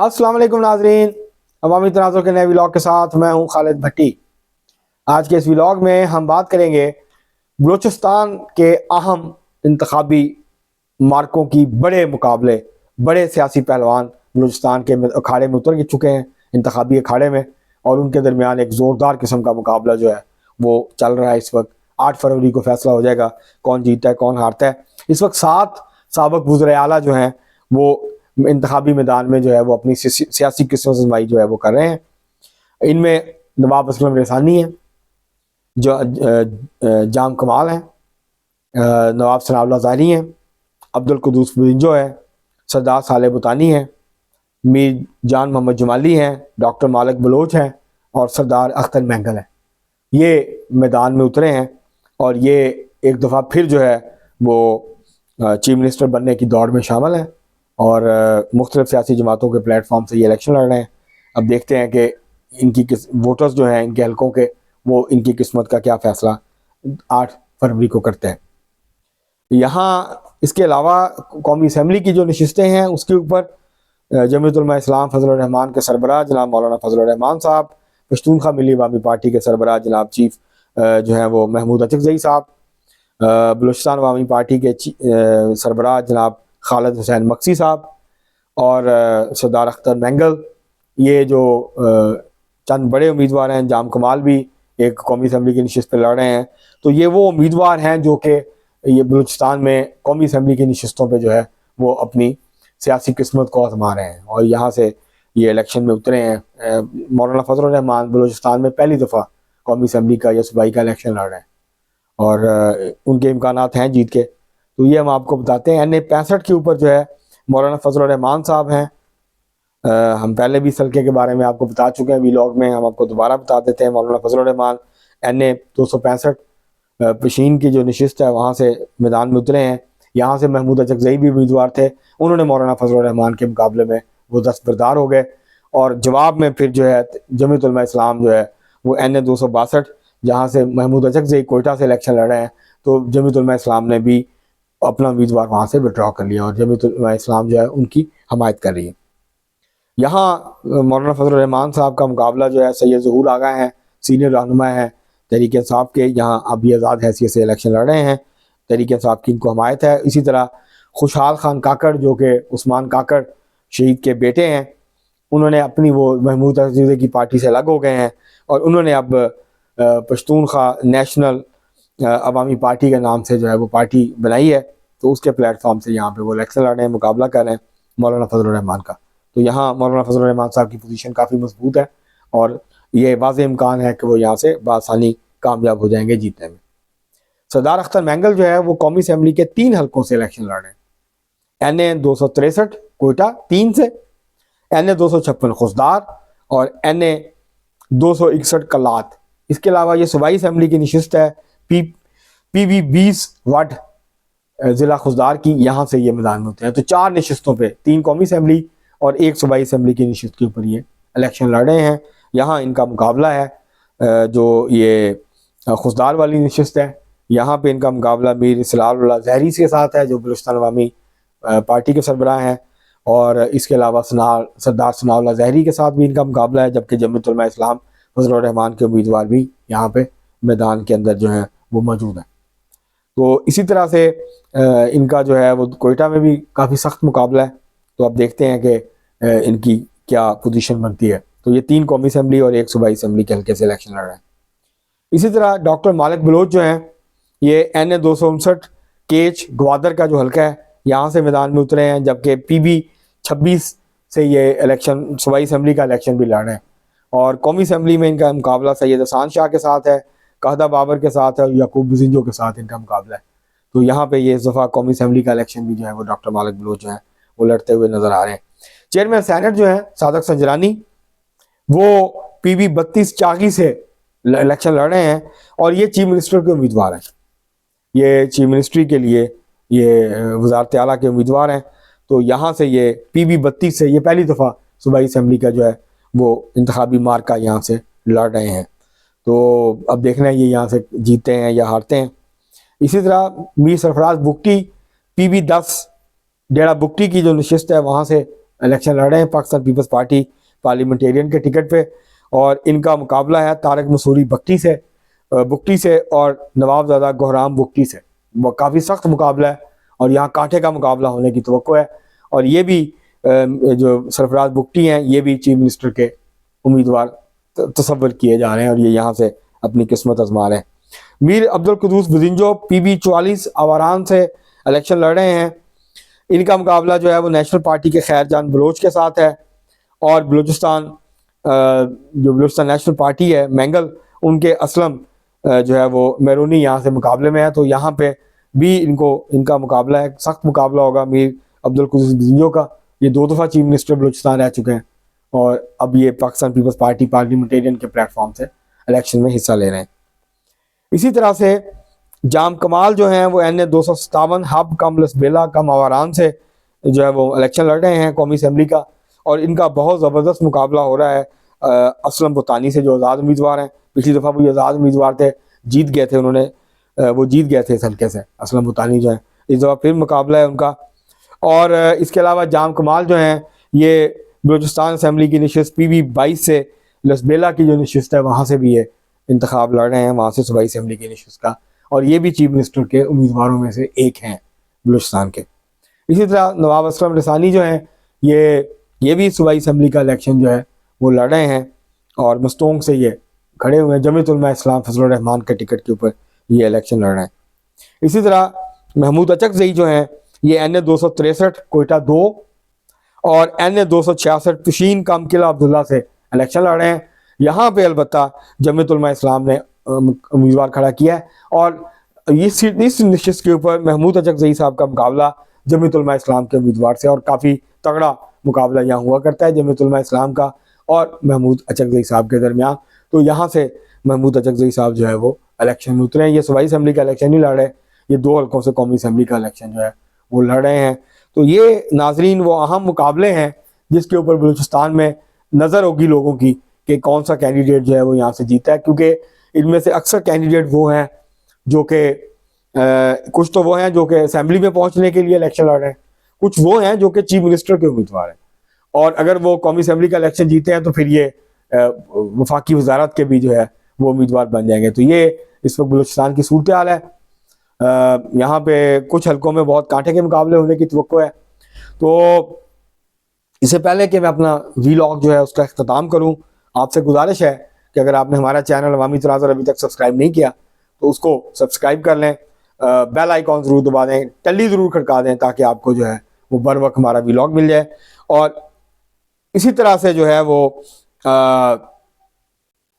अस्सलाम वालेकुम नाजरीन, अवामी तनाज़ुर के नए व्लॉग के साथ मैं हूं खालिद भट्टी। आज के इस व्लॉग में हम बात करेंगे बलूचिस्तान के अहम इंतखाबी मार्कों की। बड़े मुकाबले, बड़े सियासी पहलवान बलूचिस्तान के अखाड़े में उतर चुके हैं, इंतखाबी अखाड़े में, और उनके दरमियान एक ज़ोरदार किस्म का मुकाबला जो है वो चल रहा है इस वक्त। 8 फरवरी को फैसला हो जाएगा कौन जीतता है कौन हारता है। इस वक्त 7 साबिक़ वज़ीर आला जो हैं वो इंतखाबी मैदान में जो है वो अपनी सियासी किस्मत आज़माई जो है वो कर रहे हैं। इनमें नवाब असलम रेसानी है, जो जाम कमाल हैं, नवाब सनाउल्लाह ज़ाहिरी हैं, अब्दुल कुद्दूस बुज़िंजो है, सरदार साले बुतानी हैं, मीर जान मोहम्मद जमाली हैं, डॉक्टर मालिक बलोच हैं और सरदार अख्तर मैंगल हैं। ये मैदान में उतरे हैं और ये एक दफ़ा फिर जो है वो चीफ मिनिस्टर बनने की दौड़ में शामिल हैं और मुख्तलिफ सियासी जमातों के प्लेटफॉर्म से ये इलेक्शन लड़ रहे हैं। अब देखते हैं कि इनकी वोटर्स जो हैं इनके हलकों के, वो इनकी किस्मत का क्या फ़ैसला 8 फरवरी को करते हैं। यहाँ इसके अलावा कौमी असम्बली की जो नशिस्तें हैं उसके ऊपर जमीयत उलमा इस्लाम फजलुर रहमान के सरबराह जनाब मौलाना फजलुर रहमान साहब, पश्तूनख्वा मिली अवामी पार्टी के सरबराह जनाब चीफ जो हैं वो महमूद अचकज़ई साहब, बलूचिस्तान अवामी पार्टी के सरबराह जनाब खालिद हुसैन मक्सी साहब और सरदार अख्तर मैंगल, ये जो चंद बड़े उम्मीदवार हैं। जाम कमाल भी एक कौमी असम्बली की नशिस्त पर लड़ रहे हैं। तो ये वो उम्मीदवार हैं जो कि ये बलूचिस्तान में कौमी असम्बली की नशिस्तों पे जो है वो अपनी सियासी किस्मत को आजमा रहे हैं और यहाँ से ये इलेक्शन में उतरे हैं। मौलाना फजलुर रहमान बलूचिस्तान में पहली दफ़ा कौमी असम्बली का या सूबाई का इलेक्शन लड़ रहे हैं और उनके इम्कानात हैं जीत के। तो ये हम आपको बताते हैं। NA-65 के ऊपर जो है मौलाना फजलुर रहमान साहब हैं। हम पहले भी इस हल्के के बारे में आपको बता चुके हैं व्लॉग में, हम आपको दोबारा बता देते हैं। मौलाना फजलुर रहमान NA-265 पेशीन की जो नशिस्त है वहाँ से मैदान में उतरे हैं। यहाँ से महमूद अचकज़ई भी उम्मीदवार थे, उन्होंने मौलाना फजलुर रहमान के मुकाबले में वो दस्तबरदार हो गए और जवाब में फिर जो है जमीयत उलमा इस्लाम जो है वो NA-262 जहाँ से महमूद अचकज़ई कोयटा से इलेक्शन लड़ रहे हैं, तो जमीयत उलमा इस्लाम ने भी अपना उम्मीदवार वहाँ से विड्रॉ कर लिया और जमीयत उलमा इस्लाम जो है उनकी हमायत कर रही है। यहाँ मौलाना फजलुर रहमान साहब का मुकाबला जो है सैयद ज़हूर आगा हैं, सीनियर रहनुमा हैं तहरीक इंसाफ के, यहाँ अभी आज़ाद हैसियत से इलेक्शन लड़ रहे हैं। तहरीक इंसाफ की इनको हमायत है। इसी तरह खुशहाल खान काकड़ जो कि उस्मान काकड़ शहीद के बेटे हैं, उन्होंने अपनी वो महमूद अचकज़ई की पार्टी से अलग हो गए हैं और उन्होंने अब पश्तूनख्वा नेशनल अवामी पार्टी के नाम से जो है वो पार्टी बनाई है। तो उसके प्लेटफॉर्म से यहाँ पे वो इलेक्शन लड़ रहे हैं, मुकाबला कर रहे हैं मौलाना फजलुर रहमान का। तो यहाँ मौलाना फजलुर रहमान साहब की पोजीशन काफ़ी मजबूत है और ये वाज़ेह इम्कान है कि वो यहाँ से बआसानी कामयाब हो जाएंगे जीतने में। सरदार अख्तर मैंगल जो है वो कौमी असम्बली के 3 हलकों से इलेक्शन लड़ रहे हैं। NA-263 कोयटा 3 से, NA-256 खुसदार और NA-261 कलात। इसके अलावा ये सूबाई असम्बली की नशिस्त है PB-20 वाट ज़िला खुसदार की, यहाँ से ये मैदान में होते हैं। तो 4 नशिस्तों पे 3 कौमी असम्बली और 1 सूबाई असम्बली की नशिस्त के ऊपर ये इलेक्शन लड़ रहे हैं। यहाँ इनका मुकाबला है जो ये खुसदार वाली नशिस्त है, यहाँ पे इनका मुकाबला मीर सलाउल्लाह ज़ाहिरी के साथ है जो बलूचिस्तान अवामी पार्टी के सरबराह हैं, और इसके अलावा सरदार सनाउल्लाह ज़ाहिरी के साथ भी इनका मुकाबला है, जबकि जमीयत उलमा इस्लाम फजलुर रहमान के उम्मीदवार भी यहाँ पे मैदान के अंदर जो है वो मौजूद हैं। तो इसी तरह से इनका जो है वो कोयटा में भी काफ़ी सख्त मुकाबला है। तो अब देखते हैं कि इनकी क्या पोजीशन बनती है। तो ये 3 कौमी असम्बली और 1 सूबाई असम्बली के हल्के से इलेक्शन लड़ रहे हैं। इसी तरह डॉक्टर मालिक बलोच जो हैं ये NA-259 केच ग्वादर का जो हल्का है यहाँ से मैदान में उतरे हैं, जबकि PB-26 से ये इलेक्शन सूबाई असम्बली का इलेक्शन भी लड़ रहे हैं। और कौमी असम्बली में इनका मुकाबला सैयद हसान शाह के साथ है, कहदा बाबर के साथ है और याकूब बुज़िंजो के साथ इनका मुकाबला है। तो यहाँ पे ये इस दफ़ा कौमी असम्बली का इलेक्शन भी जो है वो डॉक्टर मालिक बलोच जो है वो लड़ते हुए नज़र आ रहे हैं। चेयरमैन सेनेट जो है सादक संजरानी, वो PB-32 चागी से इलेक्शन लड़ रहे हैं और ये चीफ मिनिस्टर के उम्मीदवार हैं। ये चीफ मिनिस्ट्री के लिए ये वज़ारत आला के उम्मीदवार हैं। तो यहाँ से ये PB-32 से ये पहली दफ़ा सूबाई असम्बली का जो है वो इंतखाबी मार्का यहाँ से लड़ रहे हैं। तो अब देखना है ये यहाँ से जीतते हैं या हारते हैं। इसी तरह मीर सरफराज बुगटी PB-10 डेरा बुगटी की जो नशिस्त है वहाँ से इलेक्शन लड़ रहे हैं पाकिस्तान पीपल्स पार्टी पार्लियामेंटेरियन के टिकट पे, और इनका मुकाबला है तारक मसूरी बुगटी से और नवाबजादा गोहराम बुगटी से। काफ़ी सख्त मुकाबला है और यहाँ कांटे का मुकाबला होने की तवक्को है। और ये भी जो सरफराज बुगटी हैं ये भी चीफ मिनिस्टर के उम्मीदवार तस्वर किए जा रहे हैं और ये यहाँ से अपनी किस्मत आजमा रहे हैं। मीर अब्दुल कुद्दूस बुजिंजो PB 44 आवारान से इलेक्शन लड़ रहे हैं। इनका मुकाबला जो है वो नेशनल पार्टी के खैरजान बलोच के साथ है, और बलूचिस्तान नेशनल पार्टी है मैंगल, उनके असलम जो है वो मैरूनी यहाँ से मुकाबले में है। तो यहाँ पे भी इनका मुकाबला है, सख्त मुकाबला होगा मीर अब्दुल कुद्दूस बुजिंजो का। ये 2 दफ़ा चीफ मिनिस्टर बलूचिस्तान रह चुके हैं और अब ये पाकिस्तान पीपल्स पार्टी पार्लियामेंटेरियन के प्लेटफॉर्म से इलेक्शन में हिस्सा ले रहे हैं। इसी तरह से जाम कमाल जो हैं वो NA 257 हब कम लसबेला कम आवारान से जो है वो इलेक्शन लड़ रहे हैं कौमी असम्बली का, और इनका बहुत ज़बरदस्त मुकाबला हो रहा है असलम बुतानी से जो आज़ाद उम्मीदवार हैं। पिछली दफ़ा वो आज़ाद उम्मीदवार थे, जीत गए थे उन्होंने, वो जीत गए थे इस हल्के से असलम बुतानी जो है। इस दफ़ा फिर मुकाबला है उनका। और इसके अलावा जाम कमाल जो हैं ये बलूचिस्तान असम्बली की नशिस्त PB 22 से लसबेला की जो नशिस्त है वहाँ से भी ये इंतखाब लड़ रहे हैं, वहाँ से सूबाई असम्बली की नशिस्त का, और ये भी चीफ मिनिस्टर के उम्मीदवारों में से एक हैं बलूचिस्तान के। इसी तरह नवाब असलम रसानी जो हैं ये भी सूबाई असम्बली का इलेक्शन जो है वो लड़ रहे हैं, और मस्तोंग से ये खड़े हुए हैं, जमीयत उलमा इस्लाम फजलुर रहमान के टिकट के ऊपर ये इलेक्शन लड़ रहे हैं। इसी तरह महमूद अचकज़ई जो हैं ये NA 263 कोयटा 2 और NA 266 तुशीन कम किला अब्दुल्ला से इलेक्शन लड़ रहे हैं। यहाँ पे अलबत्ता जमीयत उलमा इस्लाम ने उम्मीदवार खड़ा किया है, और इस नशिस्त के ऊपर महमूद अचकज़ई साहब का मुकाबला जमीयत उलमा इस्लाम के उम्मीदवार से, और काफ़ी तगड़ा मुकाबला यहाँ हुआ करता है जमीयत उलमा इस्लाम का और महमूद अचकज़ई साहब के दरमियान। तो यहाँ से महमूद अचकज़ई साहब जो है वो इलेक्शन में उतरे हैं। ये सूबाई असम्बली का इलेक्शन नहीं लड़ रहे, ये 2 हल्कों से कौमी असम्बली का इलेक्शन जो है वो लड़ रहे हैं। तो ये नाजरीन वो अहम मुकाबले हैं जिसके ऊपर बलूचिस्तान में नज़र होगी लोगों की कि कौन सा कैंडिडेट जो है वो यहाँ से जीता है, क्योंकि इनमें से अक्सर कैंडिडेट वो हैं जो कि कुछ तो वो हैं जो कि असम्बली में पहुँचने के लिए इलेक्शन लड़ रहे हैं, कुछ वो हैं जो कि चीफ मिनिस्टर के उम्मीदवार हैं, और अगर वो कौमी असम्बली का इलेक्शन जीते हैं तो फिर ये वफाकी वजारत के भी जो है वो उम्मीदवार बन जाएंगे। तो ये इस वक्त बलूचिस्तान की सूरत हाल है। यहाँ पे कुछ हलकों में बहुत कांटे के मुकाबले होने की तवक्को है। तो इससे पहले कि मैं अपना वीलॉग जो है उसका अख्ताम करूँ, आपसे गुजारिश है कि अगर आपने हमारा चैनल अवामी तनाज़ुर अभी तक सब्सक्राइब नहीं किया तो उसको सब्सक्राइब कर लें, बेल आइकॉन ज़रूर दबा दें, टल्ली ज़रूर खड़का दें ताकि आपको जो है वो बर वक्त हमारा वीलॉग मिल जाए। और इसी तरह से जो है वो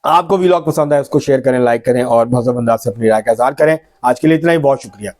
आपको वीलॉग पसंद है उसको शेयर करें, लाइक करें और महज़ब अंदाज से अपनी राय का इज़हार करें। आज के लिए इतना ही, बहुत शुक्रिया।